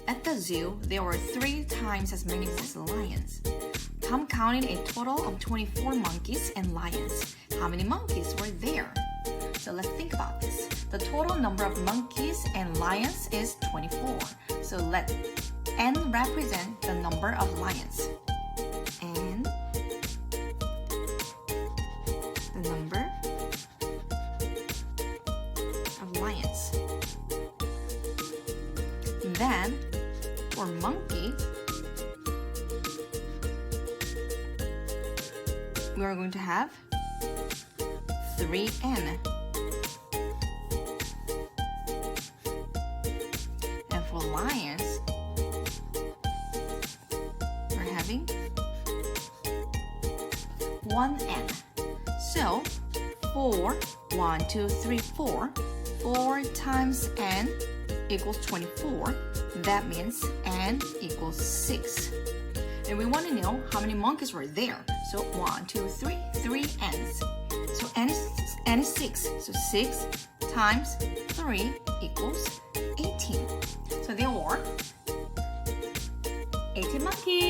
at the zoo, there were 3 times as many as lions. Tom counted a total of 24 monkeys and lions. How many monkeys were there? So let's think about this. The total number of monkeys and lions is 24. So let n represent the number of lions. And the number of lions. Then, for monkey, we are going to have 3n. And for lions, we're having 1n. So 4 times n equals 24. That means n equals 6. And we want to know how many monkeys were there. So 1, 2, 3, 3 n's. So n is 6. So 6 times 3 equals 18. So there were 18 monkeys.